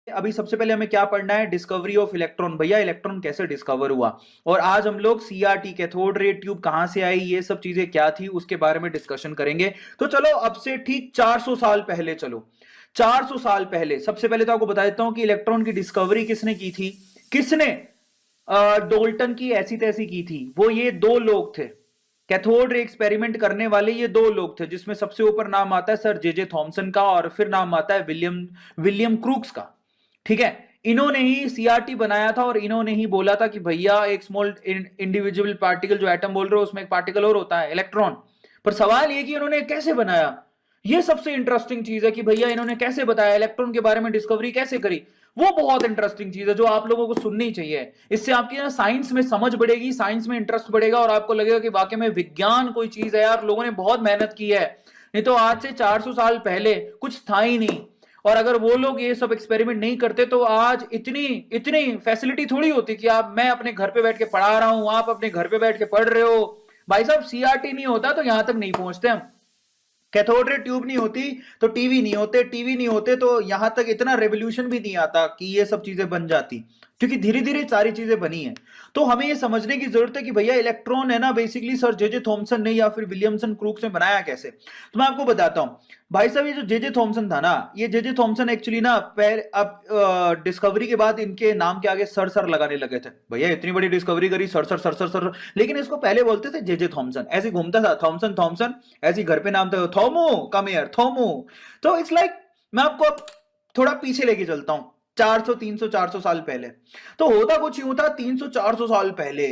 अभी सबसे पहले हमें क्या पढ़ना है, डिस्कवरी ऑफ इलेक्ट्रॉन। भैया इलेक्ट्रॉन कैसे डिस्कवर हुआ, और आज हम लोग सीआरटी कैथोड रे ट्यूब कहां से आई, ये सब चीजें क्या थी उसके बारे में डिस्कशन करेंगे। तो चलो अब से ठीक 400 साल पहले चलो, 400 साल पहले सबसे पहले तो आपको बता देता हूं कि इलेक्ट्रॉन की डिस्कवरी किसने की थी। किसने? डोल्टन की ऐसी तैसी की थी। वो ये दो लोग थे, कैथोड रे एक्सपेरिमेंट करने वाले ये दो लोग थे, जिसमें सबसे ऊपर नाम आता है सर जे थॉमसन का, और फिर नाम आता है विलियम विलियम क्रूक्स का। ठीक है, इन्होंने ही सीआरटी बनाया था, और इन्होंने ही बोला था कि भैया एक स्मॉल इंडिविजुअल पार्टिकल, जो एटम बोल रहे हो उसमें एक पार्टिकल और होता है इलेक्ट्रॉन। पर सवाल ये कि इन्होंने कैसे बनाया, ये सबसे इंटरेस्टिंग चीज है कि भैया इन्होंने कैसे बताया, इलेक्ट्रॉन के बारे में डिस्कवरी कैसे करी। वो बहुत इंटरेस्टिंग चीज है जो आप लोगों को सुननी चाहिए। इससे आपकी ना साइंस में समझ बढ़ेगी, साइंस में इंटरेस्ट बढ़ेगा, और आपको लगेगा कि वाकई में विज्ञान कोई चीज है यार, लोगों ने बहुत मेहनत की है। नहीं तो आज से 400 साल पहले कुछ था ही नहीं, और अगर वो लोग ये सब एक्सपेरिमेंट नहीं करते तो आज इतनी इतनी फैसिलिटी थोड़ी होती कि आप, मैं अपने घर पे बैठ के पढ़ा रहा हूं, आप अपने घर पे बैठ के पढ़ रहे हो। भाई साहब सीआरटी नहीं होता तो यहां तक नहीं पहुंचते हम, कैथोड रे ट्यूब नहीं होती तो टीवी नहीं होते, टीवी नहीं होते तो यहां तक इतना रेवोल्यूशन भी नहीं आता कि ये सब चीजें बन जाती, क्योंकि धीरे धीरे सारी चीजें बनी हैं। तो हमें ये समझने की जरूरत है कि भैया इलेक्ट्रॉन है ना, बेसिकली सर जे थॉमसन ने या फिर विलियमसन क्रूक्स ने बनाया कैसे। तो मैं आपको बताता हूं। भाई साहब ये जो जे थॉमसन था ना, ये जे थॉमसन एक्चुअली ना अब डिस्कवरी के बाद इनके नाम के आगे सर सर लगाने लगे थे। भैया इतनी बड़ी डिस्कवरी करी, sir sir sir sir sir, लेकिन इसको पहले बोलते थे जे थॉमसन, ऐसे घूमता था थॉमसन थॉमसन, ऐसे घर पे नाम था थॉमो, कम हियर थॉमो। तो इट्स लाइक मैं आपको अब थोड़ा पीछे लेके चलता हूं, 400 300 400 साल पहले। तो होता कुछ यूं था 300 400 साल पहले,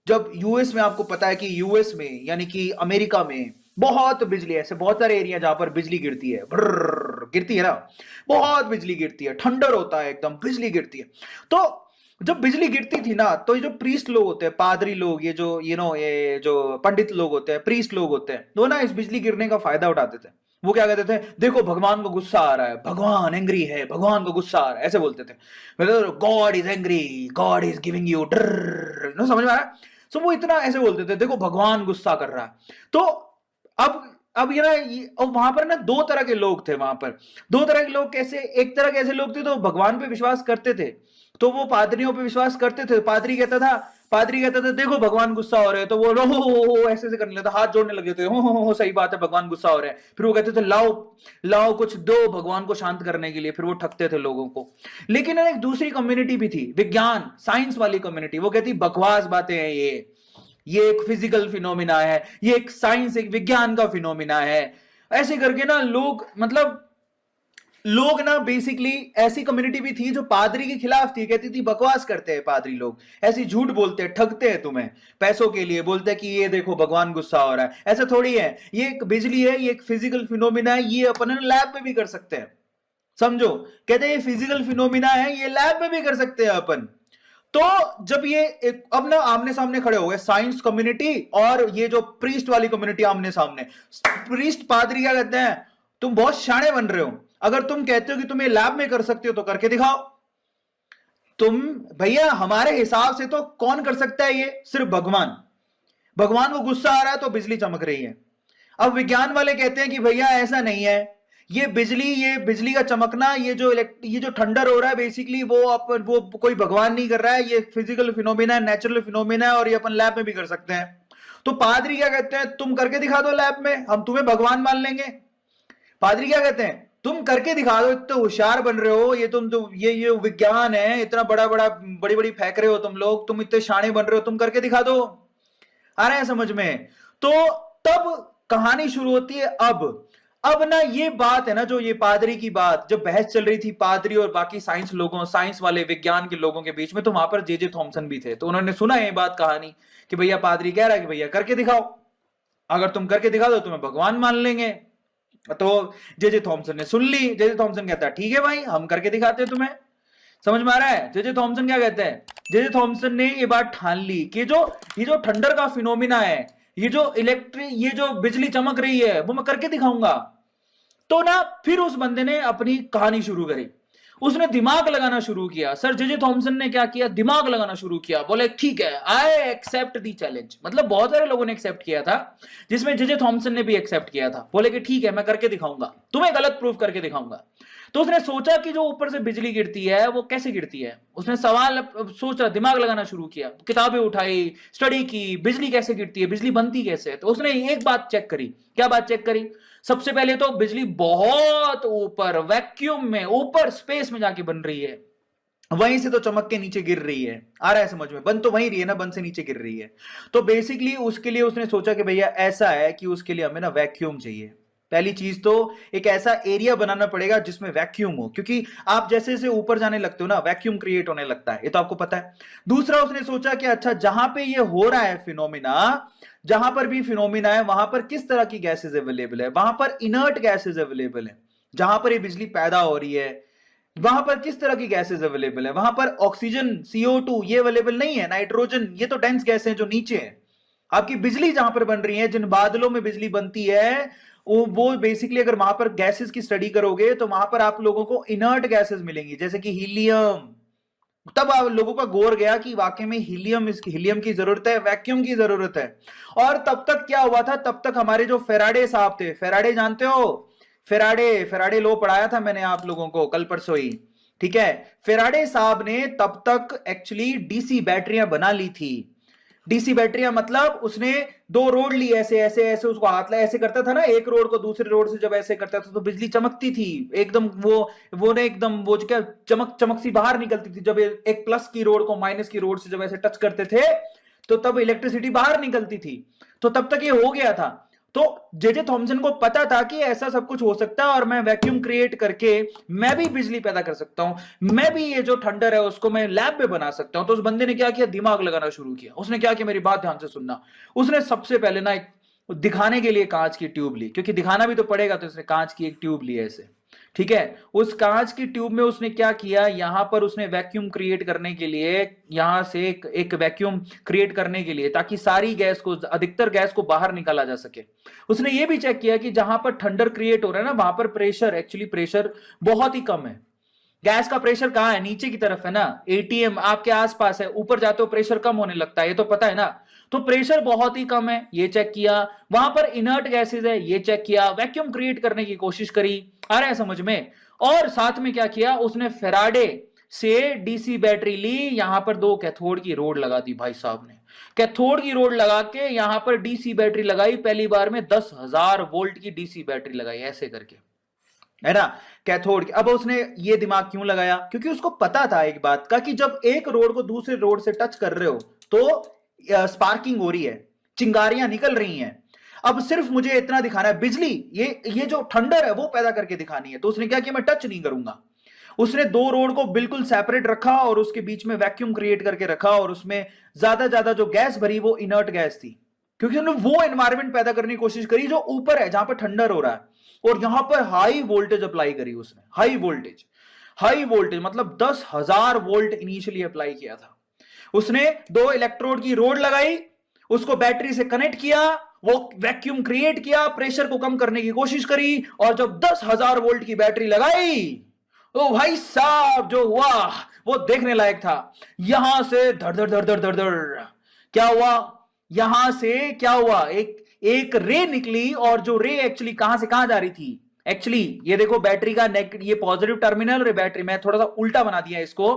जब यूएस में, आपको पता है कि यूएस में यानी कि अमेरिका में बहुत बिजली, ऐसे बहुत सारे एरिया जहां पर बिजली गिरती है, गिरती है ना, बहुत बिजली गिरती है, ठंडर होता है एकदम, बिजली गिरती है। तो जब बिजली गिरती थी ना, तो ये जो प्रीस्ट लोग होते हैं, पादरी लोग, ये जो ये जो पंडित लोग होते हैं, प्रीस्ट लोग होते हैं, वो ना इस बिजली गिरने का फायदा उठाते थे। वो क्या कहते थे, देखो भगवान को गुस्सा आ रहा है, भगवान एंग्री है, भगवान को गुस्सा आ रहा है, ऐसे बोलते थे। मतलब God is angry, God is giving you डर, नो समझ में आ रहा है। सो वो इतना ऐसे बोलते थे, देखो भगवान गुस्सा कर रहा है। तो अब ये ना और वहां पर ना दो तरह के लोग थे वहां पर। दो तरह के लोग कैसे, एक तरह के ऐसे लोग थे तो भगवान पे विश्वास करते थे, तो वो पादरियों पे विश्वास करते थे। पादरी कहता था देखो भगवान गुस्सा हो रहे हैं, तो वो हो ऐसे ऐसे करने लगता, हाथ जोड़ने लगे थे, हो सही बात है भगवान गुस्सा हो रहे हैं। फिर वो कहते थे लाओ लाओ कुछ दो भगवान को शांत करने के लिए, फिर वो ठगते थे लोगों को। लेकिन एक दूसरी कम्युनिटी भी थी, विज्ञान साइंस वाली कम्युनिटी, वो कहती बकवास बातें हैं ये एक फिजिकल फिनोमिना है, ये एक साइंस, एक विज्ञान का फिनोमिना है। ऐसे करके ना लोग, मतलब लोग ना बेसिकली, ऐसी कम्युनिटी भी थी जो पादरी के खिलाफ थी, कहती थी बकवास करते हैं पादरी लोग, ऐसी झूठ बोलते हैं, ठगते हैं तुम्हें पैसों के लिए, बोलते हैं कि ये देखो भगवान गुस्सा हो रहा है। ऐसा थोड़ी है, ये एक बिजली है, ये एक फिजिकल फिनोमिना है, ये अपन लैब में भी कर सकते हैं। समझो, कहते हैं ये फिजिकल फिनोमिना है, ये लैब में भी कर सकते हैं अपन। तो जब ये अब ना आमने सामने खड़े हो गए, साइंस कम्युनिटी और ये जो प्रीस्ट वाली कम्युनिटी आमने सामने। प्रीस्ट पादरी क्या कहते हैं, तुम बहुत शाणे बन रहे हो, अगर तुम कहते हो कि तुम ये लैब में कर सकते हो तो करके दिखाओ। तुम, भैया हमारे हिसाब से तो कौन कर सकता है ये, सिर्फ भगवान। भगवान को गुस्सा आ रहा है तो बिजली चमक रही है। अब विज्ञान वाले कहते हैं कि भैया ऐसा नहीं है, ये बिजली का चमकना, ये जो ठंडर हो रहा है, बेसिकली वो कोई भगवान नहीं कर रहा है, ये फिजिकल फिनोमिना है, नेचुरल फिनोमिना है, और ये अपन लैब में भी कर सकते हैं। तो पादरी क्या कहते हैं, तुम करके दिखा दो लैब में, हम तुम्हें भगवान मान लेंगे। पादरी क्या कहते हैं, तुम करके दिखा दो, इतने होशियार बन रहे हो, ये तुम तो ये विज्ञान है, इतना बड़ा बड़ा बड़ी बड़ी फेंक रहे हो तुम लोग, तुम इतने शाणे बन रहे हो, तुम करके दिखा दो। आ रहे हैं समझ में। तो तब कहानी शुरू होती है। अब ना ये बात है ना, जो ये पादरी की बात, जब बहस चल रही थी पादरी और बाकी साइंस वाले विज्ञान के लोगों के बीच में, तो वहां पर जे थॉमसन भी थे। तो उन्होंने सुना ये बात कहानी कि भैया पादरी कह रहा है कि भैया करके दिखाओ, अगर तुम करके दिखा दो तुम्हें भगवान मान लेंगे। तो जे थॉमसन ने सुन ली। जे थॉमसन कहता है ठीक है भाई, हम करके दिखाते हैं तुम्हें। समझ में आ रहा है जे थॉमसन क्या कहते हैं। जे थॉमसन ने ये बात ठान ली कि ये जो ठंडर का फिनोमिना है, ये जो बिजली चमक रही है, वो मैं करके दिखाऊंगा। तो ना फिर उस बंदे ने अपनी कहानी शुरू करी, उसने दिमाग लगाना शुरू किया। सर जे थॉमसन ने क्या किया, दिमाग लगाना शुरू किया, बोले ठीक है आई एक्सेप्ट दी चैलेंज। मतलब बहुत सारे लोगों ने एक्सेप्ट किया था, जिसमें जे थॉमसन ने भी एक्सेप्ट किया था। बोले कि ठीक है मैं करके दिखाऊंगा, तुम्हें गलत प्रूफ करके दिखाऊंगा। तो उसने सोचा कि जो ऊपर से बिजली गिरती है वो कैसे गिरती है। उसने सवाल सोचा, दिमाग लगाना शुरू किया, किताबें उठाई, स्टडी की, बिजली कैसे गिरती है, बिजली बनती कैसे है। तो उसने एक बात चेक करी। क्या बात चेक करी? सबसे पहले तो बिजली बहुत ऊपर वैक्यूम में, ऊपर स्पेस में जाके बन रही है, वहीं से तो चमक के नीचे गिर रही है। आ रहा है समझ में? बन तो वहीं रही है ना, बन से नीचे गिर रही है। तो बेसिकली उसके लिए उसने सोचा कि भैया ऐसा है कि उसके लिए हमें ना वैक्यूम चाहिए। पहली चीज तो एक ऐसा एरिया बनाना पड़ेगा जिसमें वैक्यूम हो, क्योंकि आप जैसे जैसे ऊपर जाने लगते हो ना, वैक्यूम क्रिएट होने लगता है, ये तो आपको पता है। दूसरा उसने सोचा कि अच्छा, जहां पे ये हो रहा है फिनोमिना, जहां पर भी फिनोमिना है वहां पर किस तरह की गैसेज अवेलेबल है, वहां पर इनर्ट गैसेज अवेलेबल है। जहां पर ये बिजली पैदा हो रही है वहां पर किस तरह की गैसेज अवेलेबल है, वहां पर ऑक्सीजन CO2 ये अवेलेबल नहीं है, नाइट्रोजन ये तो डेंस गैस है जो नीचे है। आपकी बिजली जहां पर बन रही है, जिन बादलों में बिजली बनती है, वो बेसिकली अगर वहां पर गैसेस की स्टडी करोगे तो वहां पर आप लोगों को इनर्ट गैसेस मिलेंगी, जैसे कि हीलियम। तब आप लोगों का गौर गया कि वाकई में हीलियम की जरूरत है, वैक्यूम की जरूरत है। और तब तक क्या हुआ था, तब तक हमारे जो फेराडे साहब थे, फेराडे जानते हो? फेराडे लॉ पढ़ाया था मैंने आप लोगों को कल परसों ही, ठीक है। फेराडे साहब ने तब तक एक्चुअली डीसी बैटरियां बना ली थी। डीसी बैटरियां मतलब उसने दो रोड ली, ऐसे ऐसे ऐसे उसको हाथ ला ऐसे करता था ना, एक रोड को दूसरे रोड से जब ऐसे करता था तो बिजली चमकती थी एकदम, वो ना एकदम वो जो क्या चमक चमक सी बाहर निकलती थी। जब एक प्लस की रोड को माइनस की रोड से जब ऐसे टच करते थे तो तब इलेक्ट्रिसिटी बाहर निकलती थी। तो तब तक ये हो गया था। तो जेजे थॉमसन को पता था कि ऐसा सब कुछ हो सकता है और मैं वैक्यूम क्रिएट करके मैं भी बिजली पैदा कर सकता हूं, मैं भी ये जो थंडर है उसको मैं लैब में बना सकता हूं। तो उस बंदे ने क्या किया, दिमाग लगाना शुरू किया। उसने क्या किया, मेरी बात ध्यान से सुनना। उसने सबसे पहले ना एक दिखाने के लिए कांच की ट्यूब ली, क्योंकि दिखाना भी तो पड़ेगा, तो उसने कांच की एक ट्यूब ली ऐसे, ठीक है। उस कांच की ट्यूब में उसने क्या किया, यहां पर उसने वैक्यूम क्रिएट करने के लिए, यहां से एक वैक्यूम क्रिएट करने के लिए, ताकि सारी गैस को, अधिकतर गैस को बाहर निकाला जा सके। उसने ये भी चेक किया कि जहां पर थंडर क्रिएट हो रहा है ना, वहां पर प्रेशर, एक्चुअली प्रेशर बहुत ही कम है। गैस का प्रेशर कहां है, नीचे की तरफ है ना, एटीएम आपके आसपास है, ऊपर जाते हो प्रेशर कम होने लगता है, ये तो पता है ना। तो प्रेशर बहुत ही कम है, ये चेक किया। वहां पर इनर्ट गैसेज है, ये चेक किया। वैक्यूम क्रिएट करने की कोशिश करी। आ रहा है समझ में? और साथ में क्या किया उसने, फेराडे से डीसी बैटरी ली, यहां पर दो कैथोड की रोड लगा दी भाई साहब ने। कैथोड की रोड लगा के यहां पर डीसी बैटरी लगाई, पहली बार में 10,000 वोल्ट की डीसी बैटरी लगाई ऐसे करके, है ना, कैथोड की। अब उसने ये दिमाग क्यों लगाया, क्योंकि उसको पता था एक बात का कि जब एक रोड को दूसरे रोड से टच कर रहे हो तो स्पार्किंग हो रही है, चिंगारियां निकल रही हैं। अब सिर्फ मुझे इतना दिखाना है, बिजली ये जो थंडर है वो पैदा करके दिखानी है। तो उसने क्या किया, मैं टच नहीं करूंगा। उसने दो रोड को बिल्कुल सेपरेट रखा और उसके बीच में वैक्यूम क्रिएट करके रखा, और उसमें ज्यादा जो गैस भरी वो इनर्ट गैस थी, क्योंकि उन्होंने वो एनवायरमेंट पैदा करने की कोशिश करी जो ऊपर है, जहां पर ठंडर हो रहा है। और यहां पर हाई वोल्टेज अप्लाई करी उसने, हाई वोल्टेज मतलब 10,000 वोल्ट इनिशियली अप्लाई किया था उसने। दो इलेक्ट्रोड की रोड लगाई, उसको बैटरी से कनेक्ट किया, वो वैक्यूम क्रिएट किया, प्रेशर को कम करने की कोशिश करी, और जब 10,000 वोल्ट की बैटरी लगाई तो भाई साहब जो हुआ वो देखने लायक था। यहां से धड़ धड़ धड़ धड़ धड़ धड़ क्या हुआ, यहां से क्या हुआ, एक रे निकली, और जो रे एक्चुअली कहां से कहां जा रही थी, एक्चुअली ये देखो बैटरी का ये पॉजिटिव टर्मिनल और ये बैटरी, मैं थोड़ा सा उल्टा बना दिया इसको,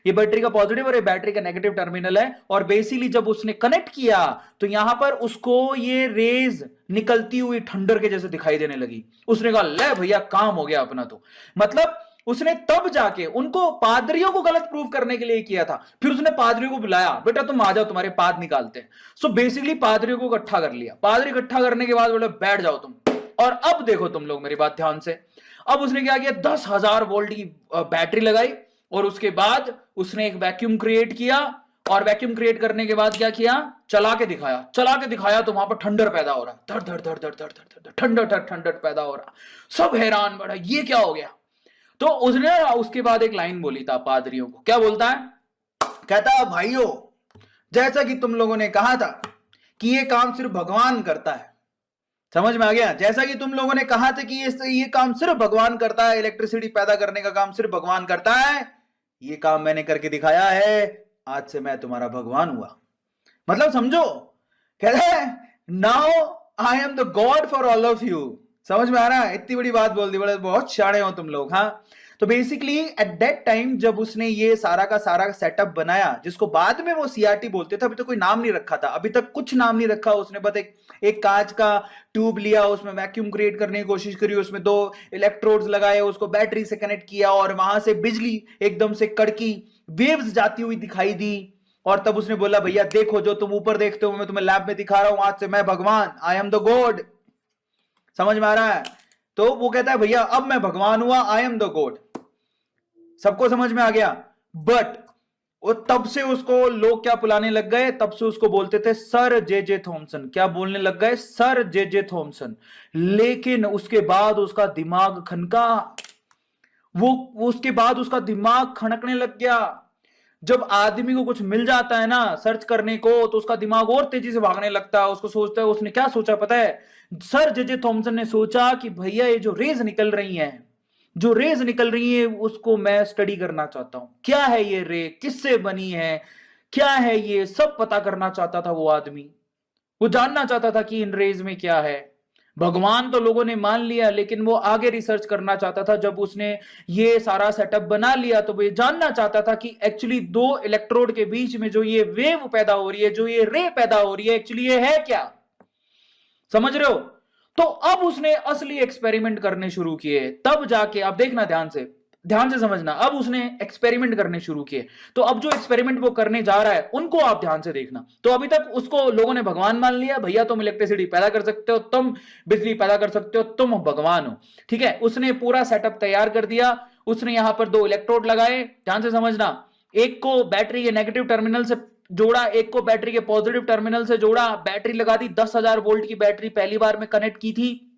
ये बैटरी का पॉजिटिव और ये बैटरी का नेगेटिव टर्मिनल है। और बेसिकली जब उसने कनेक्ट किया तो यहां पर उसको ये रेज निकलती हुई थंडर के जैसे दिखाई देने लगी। उसने कहा ले भैया काम हो गया अपना। तो मतलब उसने तब जाके उनको, पादरियों को गलत प्रूव करने के लिए किया था। फिर उसने पादरियों को बुलाया, बेटा तुम आ जाओ, तुम्हारे पाद निकालते हैं। सो बेसिकली पादरियों को इकट्ठा कर लिया। पादरी इकट्ठा करने के बाद बोले बैठ जाओ तुम, और अब देखो तुम लोग मेरी बात ध्यान से। अब उसने क्या किया, 10,000 वोल्ट की बैटरी लगाई, और उसके बाद उसने एक वैक्यूम क्रिएट किया, और वैक्यूम क्रिएट करने के बाद क्या किया, चला के दिखाया तो वहां पर ठंडर पैदा हो रहा, धड़ धड़ धड़ धड़ धड़ धड़ ठंडर पैदा हो रहा। सब हैरान, बड़ा ये क्या हो गया। तो उसने उसके बाद एक लाइन बोली था पादरियों को, क्या बोलता है, कहता भाइयों जैसा कि तुम लोगों ने कहा था कि ये काम सिर्फ भगवान करता है, समझ में आ गया, जैसा कि तुम लोगों ने कहा था कि ये काम सिर्फ भगवान करता है, इलेक्ट्रिसिटी पैदा करने का काम सिर्फ भगवान करता है, ये काम मैंने करके दिखाया है, आज से मैं तुम्हारा भगवान हुआ। मतलब समझो, कहता है now I am the God for all of you. समझ में आ रहा है, इतनी बड़ी बात बोल दी, बड़े बहुत शाणे हो तुम लोग। हाँ, तो बेसिकली एट दैट टाइम जब उसने ये सारा का सारा सेटअप बनाया, जिसको बाद में वो सीआरटी बोलते थे, अभी तो कोई नाम नहीं रखा था, अभी तक कुछ नाम नहीं रखा उसने, बस एक कांच का ट्यूब लिया, उसमें वैक्यूम क्रिएट करने की कोशिश करी, उसमें 2 इलेक्ट्रोड्स लगाए, उसको बैटरी से कनेक्ट किया और वहां से बिजली एकदम से कड़की वेव्स जाती हुई दिखाई दी। और तब उसने बोला भैया देखो जो तुम ऊपर देखते हो मैं तुम्हें लैब में दिखा रहा हूं, आज से मैं भगवान, आई एम द गॉड। समझ में आ रहा है? तो वो कहता है भैया अब मैं भगवान हुआ, आई एम द गॉड। सबको समझ में आ गया? बट वो तब से उसको लोग क्या बुलाने लग गए, तब से उसको बोलते थे सर जे थॉमसन। क्या बोलने लग गए? Sir J Thomson. लेकिन उसके बाद उसका दिमाग खनका, वो उसके बाद उसका दिमाग खनकने लग गया। जब आदमी को कुछ मिल जाता है ना सर्च करने को, तो उसका दिमाग और तेजी से भागने लगता है। उसको सोचता है, उसने क्या सोचा पता है? सर जे थॉमसन ने सोचा कि भैया ये जो रेज निकल रही हैं, जो रेज निकल रही है उसको मैं स्टडी करना चाहता हूं। क्या है ये रे, किससे बनी है, क्या है ये सब पता करना चाहता था वो आदमी। वो जानना चाहता था कि इन रेज में क्या है। भगवान तो लोगों ने मान लिया, लेकिन वो आगे रिसर्च करना चाहता था। जब उसने ये सारा सेटअप बना लिया तो वो ये जानना चाहता था कि एक्चुअली 2 इलेक्ट्रोड के बीच में जो ये वेव पैदा हो रही है, जो ये रे पैदा हो रही है, एक्चुअली ये है क्या। समझ रहे हो? तो अब उसने असली एक्सपेरिमेंट करने शुरू किए, तब जाके, आप देखना ध्यान से समझना, अब उसने एक्सपेरिमेंट करने शुरू किए। तो अब जो एक्सपेरिमेंट वो करने जा रहा है उनको आप ध्यान से देखना। तो अभी तक उसको लोगों ने भगवान मान लिया, भैया तुम इलेक्ट्रिसिटी पैदा कर सकते हो, तुम बिजली पैदा कर सकते हो, तुम भगवान हो। ठीक है, उसने पूरा सेटअप तैयार कर दिया। उसने यहां पर 2 इलेक्ट्रोड लगाए, ध्यान से समझना। एक को बैटरी के नेगेटिव टर्मिनल से जोड़ा, एक को बैटरी के पॉजिटिव टर्मिनल से जोड़ा, बैटरी लगा दी। 10,000 वोल्ट की बैटरी पहली बार में कनेक्ट की थी।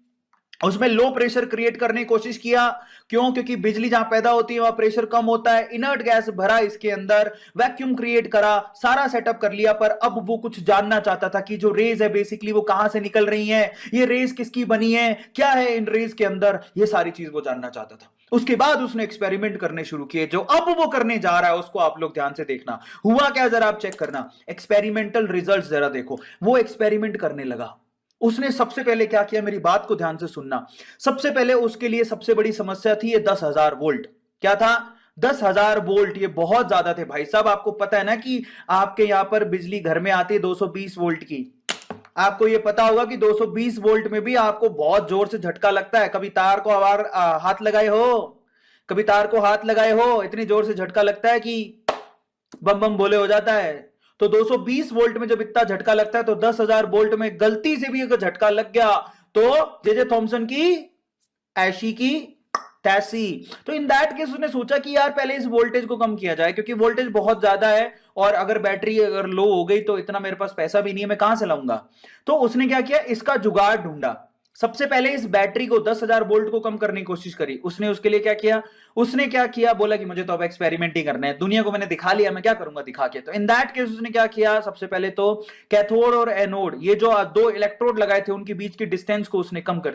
उसमें लो प्रेशर क्रिएट करने की कोशिश किया। क्यों? क्योंकि बिजली जहां पैदा होती है वहां प्रेशर कम होता है। इनर्ट गैस भरा इसके अंदर, वैक्यूम क्रिएट करा, सारा सेटअप कर लिया। पर अब वो कुछ जानना चाहता था कि जो रेज है बेसिकली वो कहां से निकल रही है, ये रेज किसकी बनी है, क्या है इन रेज के अंदर, ये सारी चीज वो जानना चाहता था। उसके बाद उसने एक्सपेरिमेंट करने शुरू किए। जो अब वो करने जा रहा है उसको आप लोग ध्यान से देखना। हुआ क्या जरा आप चेक करना, एक्सपेरिमेंटल रिजल्ट्स जरा देखो। वो एक्सपेरिमेंट करने लगा। उसने सबसे पहले क्या किया, मेरी बात को ध्यान से सुनना। सबसे पहले उसके लिए सबसे बड़ी समस्या थी ये 10,000 वोल्ट। क्या था? 10,000 वोल्ट। ये बहुत ज्यादा थे भाई साहब। आपको पता है ना कि आपके यहां पर बिजली घर में आती है 220 वोल्ट की। आपको ये पता होगा कि 220 वोल्ट में भी आपको बहुत जोर से झटका लगता है। कभी तार को हाथ लगाए हो? कभी तार को हाथ लगाए हो? इतनी जोर से झटका लगता है कि बम बम बोले हो जाता है। तो 220 वोल्ट में जब इतना झटका लगता है, तो 10,000 वोल्ट में गलती से भी अगर झटका लग गया तो जे थॉमसन की ऐशी की तैसी। तो इन दैट केस उसने सोचा कि यार पहले इस वोल्टेज को कम किया जाए, क्योंकि वोल्टेज बहुत ज्यादा है और अगर बैटरी अगर लो हो गई तो इतना मेरे पास पैसा भी नहीं है, मैं कहां से लाऊंगा। तो उसने क्या किया, इसका जुगाड़ ढूंढा। सबसे पहले इस बैटरी को 10,000 वोल्ट को कम करने की कोशिश करी उसने। उसके लिए क्या किया, बोला कि मुझे तो अब एक्सपेरिमेंट ही करना है, दुनिया को मैंने दिखा लिया, मैं क्या करूंगा दिखा के। तो इन दैट केस उसने क्या किया, सबसे पहले तो कैथोड और एनोड, ये जो 2 इलेक्ट्रोड लगाए थे उनके बीच की डिस्टेंस को उसने कम कर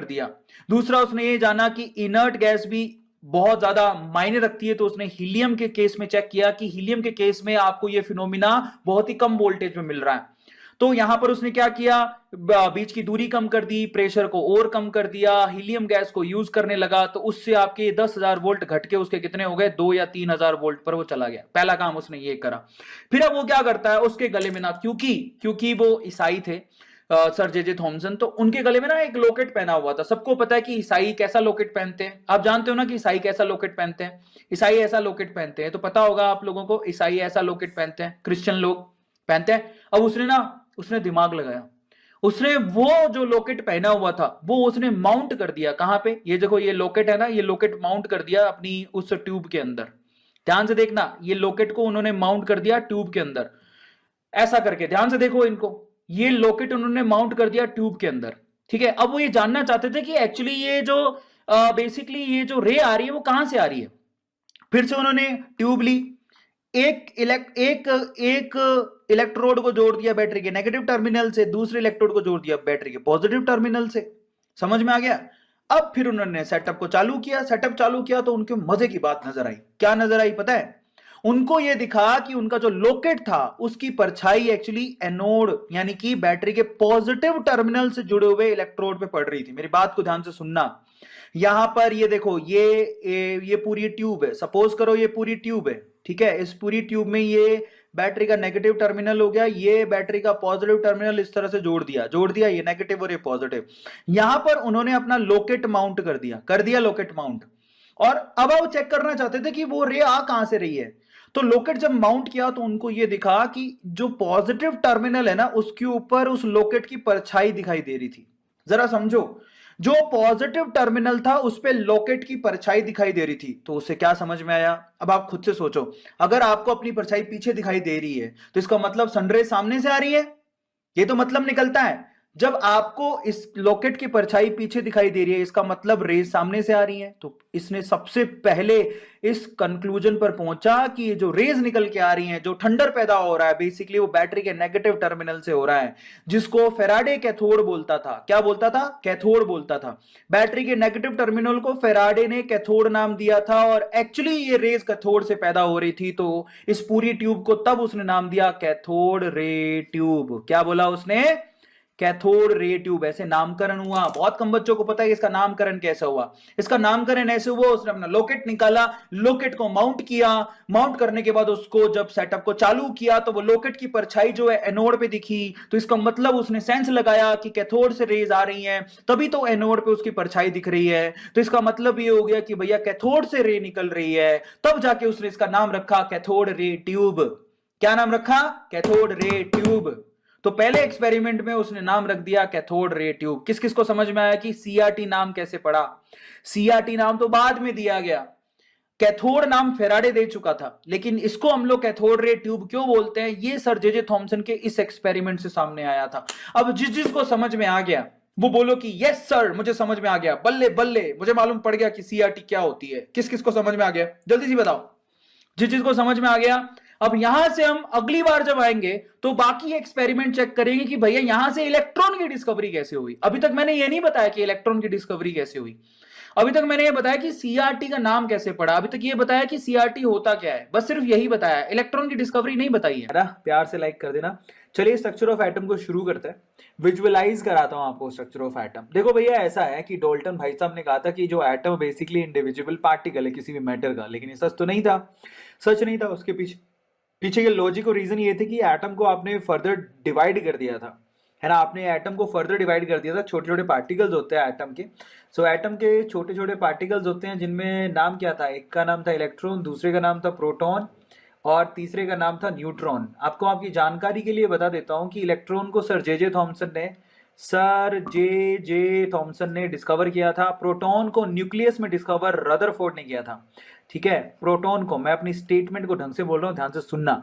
दिया। दूसरा उसने ये जाना कि इनर्ट गैस भी बहुत ज्यादा मायने रखती है। तो उसने हीलियम के केस में चेक किया कि हीलियम के केस में आपको ये फिनोमिना बहुत ही कम वोल्टेज में मिल रहा है। तो यहां पर उसने क्या किया, बीच की दूरी कम कर दी, प्रेशर को और कम कर दिया, हीलियम गैस को यूज करने लगा। तो उससे आपके 10,000 वोल्ट घट के उसके कितने हो गए, 2 या 3,000 वोल्ट पर वो चला गया। पहला काम उसने ये करा। फिर अब वो क्या करता है, उसके गले में ना, क्योंकि वो ईसाई थे सर जे थॉमसन, तो उनके गले में ना एक लॉकेट पहना हुआ था। सबको पता है कि ईसाई कैसा लॉकेट पहनते हैं, आप जानते हो ना कि ईसाई कैसा लॉकेट पहनते हैं। ईसाई ऐसा लॉकेट पहनते हैं, तो पता होगा आप लोगों को, ईसाई ऐसा लॉकेट पहनते हैं, क्रिश्चियन लोग पहनते हैं। अब उसने दिमाग लगाया। उसने वो जो लॉकेट पहना हुआ था वो उसने माउंट कर दिया। कहां पे? ये देखो, ये लॉकेट है ना, ये लॉकेट माउंट कर दिया अपनी उस ट्यूब के अंदर। ध्यान से देखना, ये लॉकेट को उन्होंने माउंट कर दिया ट्यूब के अंदर, ऐसा करके। ध्यान से देखो इनको, ये लॉकेट उन्होंने माउंट कर दिया ट्यूब के अंदर। ठीक है, अब वो ये जानना चाहते थे कि एक्चुअली ये जो बेसिकली ये जो रे आ रही है वो कहां से आ रही है। फिर से उन्होंने ट्यूब ली, एक इलेक्ट्रोड को जोड़ दिया बैटरी के नेगेटिव टर्मिनल से, दूसरे इलेक्ट्रोड को जोड़ दिया बैटरी के पॉजिटिव टर्मिनल से। समझ में आ गया? अब फिर उन्होंने सेटअप चालू किया तो उनके मजे की बात नजर आई। क्या नजर आई पता है? उनको ये दिखा कि उनका जो लोकेट था उसकी परछाई एक्चुअली एनोड यानी कि बैटरी के पॉजिटिव टर्मिनल से जुड़े हुए इलेक्ट्रोड पे पड़ रही थी। मेरी बात को ध्यान से सुनना। यहां पर ये देखो, ये पूरी ट्यूब है, सपोज करो ये पूरी ट्यूब है, ठीक है। इस पूरी ट्यूब में ये बैटरी का नेगेटिव टर्मिनल हो गया, ये बैटरी का पॉजिटिव टर्मिनल इस तरह से जोड़ दिया ये नेगेटिव और ये पॉजिटिव। यहां पर उन्होंने अपना लोकेट माउंट कर दिया लोकेट माउंट। और अब वो चेक करना चाहते थे कि वो रे आ कहां से रही है। तो लोकेट जब माउंट किया तो उनको ये दिखा कि जो पॉजिटिव टर्मिनल है ना उसके ऊपर उस लोकेट की परछाई दिखाई दे रही थी। जरा समझो, जो पॉजिटिव टर्मिनल था उस पे लोकेट की परछाई दिखाई दे रही थी। तो उससे क्या समझ में आया? अब आप खुद से सोचो, अगर आपको अपनी परछाई पीछे दिखाई दे रही है तो इसका मतलब सनरे सामने से आ रही है। ये तो मतलब निकलता है। जब आपको इस लॉकेट की परछाई पीछे दिखाई दे रही है इसका मतलब रेज सामने से आ रही है। तो इसने सबसे पहले इस कंक्लूजन पर पहुंचा कि ये जो रेज निकल के आ रही हैं, जो थंडर पैदा हो रहा है, बेसिकली वो बैटरी के नेगेटिव टर्मिनल से हो रहा है, जिसको फेराडे कैथोड बोलता था। क्या बोलता था? कैथोड बोलता था। बैटरी के नेगेटिव टर्मिनल को फेराडे ने कैथोड नाम दिया था और एक्चुअली ये रेज कैथोड से पैदा हो रही थी। तो इस पूरी ट्यूब को तब उसने नाम दिया कैथोड रे ट्यूब। क्या बोला उसने? Cathode ray tube. ऐसे नामकरण हुआ। बहुत कम बच्चों को पता है इसका नामकरण कैसे हुआ। इसका नामकरण ऐसे हुआ, उसने अपना लॉकेट निकाला, लॉकेट को माउंट किया, माउंट करने के बाद उसको जब सेटअप को चालू किया तो वो लॉकेट की परछाई जो है एनोड पे दिखी। तो इसका मतलब उसने सेंस लगाया कि कैथोड से रेज आ रही हैं, तभी तो एनोड पे उसकी परछाई दिख रही है। तो इसका मतलब ये हो गया कि भैया कैथोड से रे निकल रही है। तब जाके उसने इसका नाम रखा कैथोड रे ट्यूब। क्या नाम रखा? Cathode ray tube. तो पहले एक्सपेरिमेंट में उसने नाम रख दिया कैथोड रे ट्यूब। किस किस को समझ में आया कि सीआरटी नाम कैसे पड़ा? सीआरटी नाम तो बाद में दिया गया, कैथोड नाम फेराडे दे चुका था, लेकिन इसको हम लोग कैथोड रे ट्यूब क्यों बोलते हैं ये सर जे थॉमसन के इस एक्सपेरिमेंट से सामने आया था। अब जिस जिसको समझ में आ गया वो बोलो कि यस सर मुझे समझ में आ गया, बल्ले बल्ले मुझे मालूम पड़ गया कि सीआरटी क्या होती है। किस किस को समझ में आ गया? जल्दी से बताओ जिस जिसको समझ में आ गया। अब यहां से हम अगली बार जब आएंगे तो बाकी एक्सपेरिमेंट चेक करेंगे कि भैया यहां से इलेक्ट्रॉन की डिस्कवरी कैसे हुई। अभी तक मैंने ये नहीं बताया कि इलेक्ट्रॉन की डिस्कवरी कैसे हुई। अभी तक मैंने ये बताया कि सीआरटी का नाम कैसे पड़ा। अभी तक ये बताया कि सीआरटी होता क्या है, बस सिर्फ यही बताया। इलेक्ट्रॉन की डिस्कवरी नहीं बताई है। प्यार से लाइक कर देना। चलिए स्ट्रक्चर ऑफ एटम को शुरू करते हैं। विजुअलाइज कराता हूं आपको स्ट्रक्चर ऑफ एटम। देखो भैया ऐसा है कि डॉल्टन भाई साहब ने कहा था कि जो एटम बेसिकली इंडिविजुअल पार्टिकल है किसी भी मैटर का, लेकिन ये सच तो नहीं था। सच नहीं था। उसके पीछे के लॉजिक और रीजन ये थे कि एटम को आपने फर्दर डिवाइड कर दिया था, है ना। आपने एटम को फर्दर डिवाइड कर दिया था। छोटे छोटे पार्टिकल्स होते हैं एटम के। सो एटम के छोटे छोटे पार्टिकल्स होते हैं जिनमें नाम क्या था? एक का नाम था इलेक्ट्रॉन, दूसरे का नाम था प्रोटॉन और तीसरे का नाम था न्यूट्रॉन। आपको आपकी जानकारी के लिए बता देता हूं कि इलेक्ट्रॉन को सर जे थॉमसन ने डिस्कवर किया था। प्रोटॉन को न्यूक्लियस में डिस्कवर रदरफोर्ड ने किया था। ठीक है, प्रोटॉन को, मैं अपनी स्टेटमेंट को ढंग से बोल रहा हूं, ध्यान से सुनना।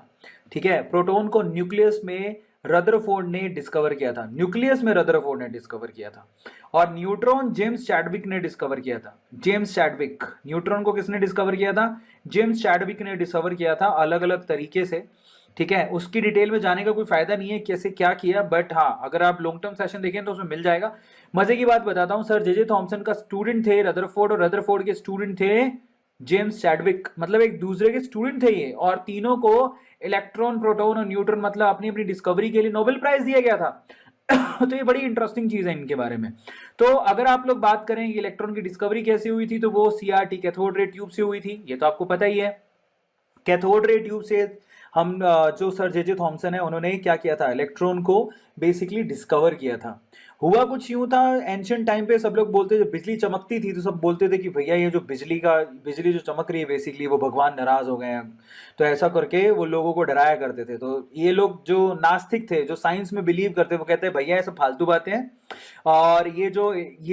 ठीक है, प्रोटॉन को न्यूक्लियस में रदरफोर्ड ने डिस्कवर किया था। न्यूक्लियस में रदरफोर्ड ने डिस्कवर किया था। और न्यूट्रॉन जेम्स चैडविक ने डिस्कवर किया था। James Chadwick. न्यूट्रॉन को किसने डिस्कवर किया था? जेम्स चैडविक ने डिस्कवर किया था, अलग अलग तरीके से। ठीक है, उसकी डिटेल में जाने का कोई फायदा नहीं है कैसे क्या किया, बट हाँ अगर आप लॉन्ग टर्म सेशन देखें तो उसमें मिल जाएगा। मजे की बात बताता हूँ, सर जे थॉमसन का स्टूडेंट थे रदरफोर्ड और रदरफोर्ड के स्टूडेंट थे जेम्स चैडविक। मतलब एक दूसरे के स्टूडेंट थे ये, और तीनों को इलेक्ट्रॉन प्रोटॉन और न्यूट्रॉन मतलब अपनी अपनी डिस्कवरी के लिए नोबेल प्राइज दिया गया था। तो ये बड़ी इंटरेस्टिंग चीज है इनके बारे में। तो अगर आप लोग बात करें कि इलेक्ट्रॉन की डिस्कवरी कैसे हुई थी तो वो सीआरटी कैथोड रे ट्यूब से हुई थी। ये तो आपको पता ही है। कैथोड रे ट्यूब से हम जो सर जे थॉमसन है उन्होंने क्या किया था? इलेक्ट्रॉन को बेसिकली डिस्कवर किया था। हुआ कुछ यूं था, एंशिएंट टाइम पे सब लोग बोलते थे, बिजली चमकती थी तो सब बोलते थे कि भैया ये जो बिजली जो चमक रही है बेसिकली वो भगवान नाराज हो गए हैं। तो ऐसा करके वो लोगों को डराया करते थे। तो ये लोग जो नास्तिक थे, जो साइंस में बिलीव करते, वो कहते हैं भैया ये सब फालतू बातें हैं, और ये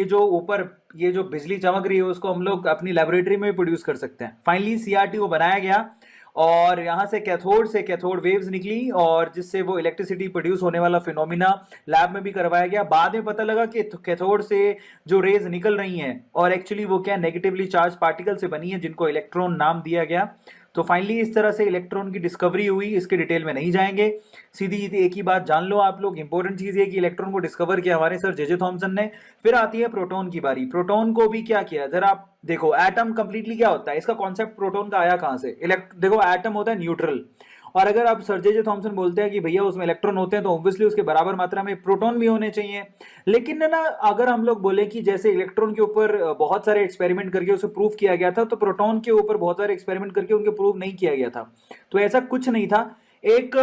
जो ऊपर ये जो बिजली चमक रही है उसको हम लोग अपनी लेबोरेटरी में प्रोड्यूस कर सकते हैं। फाइनली सीआरटी को बनाया गया और यहाँ से कैथोड वेव्स निकली और जिससे वो इलेक्ट्रिसिटी प्रोड्यूस होने वाला फिनोमिना लैब में भी करवाया गया। बाद में पता लगा कि कैथोड से जो रेज निकल रही हैं और एक्चुअली वो क्या नेगेटिवली चार्ज पार्टिकल से बनी है जिनको इलेक्ट्रॉन नाम दिया गया। तो फाइनली इस तरह से इलेक्ट्रॉन की डिस्कवरी हुई, इसके डिटेल में नहीं जाएंगे। सीधी सीधी एक ही बात जान लो आप लोग, इंपॉर्टेंट चीज ये कि इलेक्ट्रॉन को डिस्कवर किया हमारे सर जे जे थॉमसन ने। फिर आती है प्रोटॉन की बारी। प्रोटॉन को भी क्या किया, जरा आप देखो एटम कंप्लीटली क्या होता है, इसका कॉन्सेप्ट प्रोटॉन का आया कहां से। देखो एटम होता है न्यूट्रल, और अगर आप सर जे जे थॉमसन बोलते हैं कि भैया उसमें इलेक्ट्रॉन होते हैं तो ऑब्वियसली उसके बराबर मात्रा में प्रोटॉन भी होने चाहिए। लेकिन ना अगर हम लोग बोले कि जैसे इलेक्ट्रॉन के ऊपर बहुत सारे एक्सपेरिमेंट करके उसे प्रूव किया गया था, तो प्रोटॉन के ऊपर बहुत सारे एक्सपेरिमेंट करके उनके प्रूव नहीं किया गया था। तो ऐसा कुछ नहीं था। एक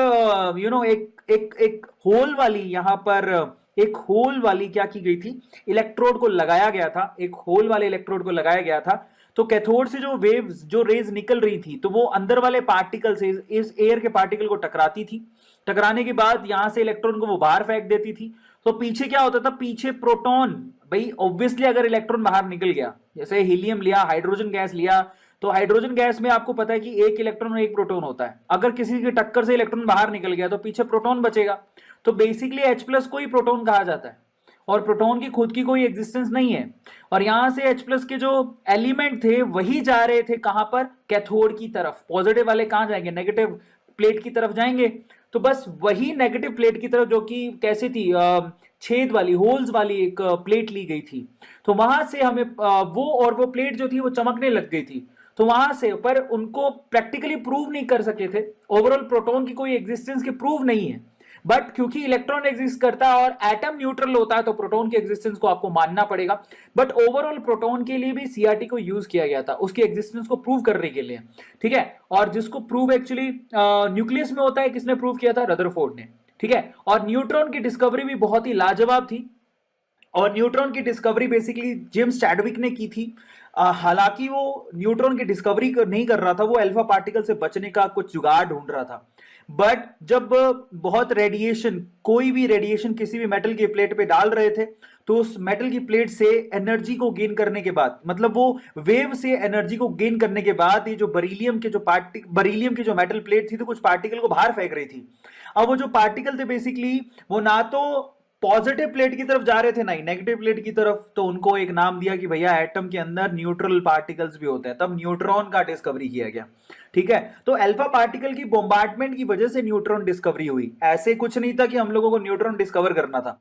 एक होल वाली यहाँ पर एक होल वाली क्या की गई थी, इलेक्ट्रोड को लगाया गया था, एक होल वाले इलेक्ट्रोड को लगाया गया था। तो कैथोड से जो वेव्स जो रेज निकल रही थी, तो वो अंदर वाले पार्टिकल से इस एयर के पार्टिकल को टकराती थी। टकराने के बाद यहां से इलेक्ट्रॉन को वो बाहर फेंक देती थी। तो पीछे क्या होता था, पीछे प्रोटॉन, भाई ऑब्वियसली अगर इलेक्ट्रॉन बाहर निकल गया, जैसे हीलियम लिया, हाइड्रोजन गैस लिया, तो हाइड्रोजन गैस में आपको पता है कि एक इलेक्ट्रॉन और एक प्रोटॉन होता है। अगर किसी की टक्कर से इलेक्ट्रॉन बाहर निकल गया तो पीछे प्रोटॉन बचेगा। तो बेसिकली H प्लस को ही प्रोटॉन कहा जाता है, और प्रोटॉन की खुद की कोई एग्जिस्टेंस नहीं है। और यहां से H प्लस के जो एलिमेंट थे वही जा रहे थे कहां पर, कैथोड की तरफ। पॉजिटिव वाले कहां जाएंगे, नेगेटिव प्लेट की तरफ जाएंगे। तो बस वही नेगेटिव प्लेट की तरफ, जो कि कैसी थी, छेद वाली, होल्स वाली एक प्लेट ली गई थी। तो वहां से हमें वो प्लेट जो थी वो चमकने लग गई थी। तो वहां से, पर उनको प्रैक्टिकली प्रूव नहीं कर सके थे। ओवरऑल प्रोटॉन की कोई एग्जिस्टेंस की प्रूव नहीं है, बट क्योंकि इलेक्ट्रॉन एग्जिस्ट करता है और एटम न्यूट्रल होता है, तो प्रोटॉन की एग्जिस्टेंस को आपको मानना पड़ेगा। बट ओवरऑल प्रोटॉन के लिए भी सीआरटी को यूज किया गया था, उसकी एग्जिस्टेंस को प्रूव करने के लिए, ठीक है। और जिसको प्रूव एक्चुअली न्यूक्लियस में होता है, किसने प्रूव किया था, रदरफोर्ड ने, ठीक है। और न्यूट्रॉन की डिस्कवरी भी बहुत ही लाजवाब थी, और न्यूट्रॉन की डिस्कवरी बेसिकली जेम्स चैडविक ने की थी। हालांकि वो न्यूट्रॉन की डिस्कवरी नहीं कर रहा था, वो अल्फा पार्टिकल से बचने का कुछ जुगाड़ ढूंढ रहा था। बट जब बहुत रेडिएशन, कोई भी रेडिएशन किसी भी मेटल की प्लेट पे डाल रहे थे, तो उस मेटल की प्लेट से एनर्जी को गेन करने के बाद, मतलब वो वेव से एनर्जी को गेन करने के बाद, ये जो बरीलियम की जो मेटल प्लेट थी, तो कुछ पार्टिकल को बाहर फेंक रही थी। अब वो जो पार्टिकल थे बेसिकली, वो ना तो पॉजिटिव प्लेट की तरफ जा रहे थे, नहीं नेगेटिव प्लेट की तरफ। तो उनको एक नाम दिया कि भैया एटम के अंदर न्यूट्रल पार्टिकल्स भी होते हैं, तब न्यूट्रॉन का डिस्कवरी किया गया, ठीक है। तो अल्फा पार्टिकल की बॉम्बार्डमेंट की वजह से न्यूट्रॉन डिस्कवरी हुई, ऐसे कुछ नहीं था कि हम लोगों को न्यूट्रॉन डिस्कवर करना था।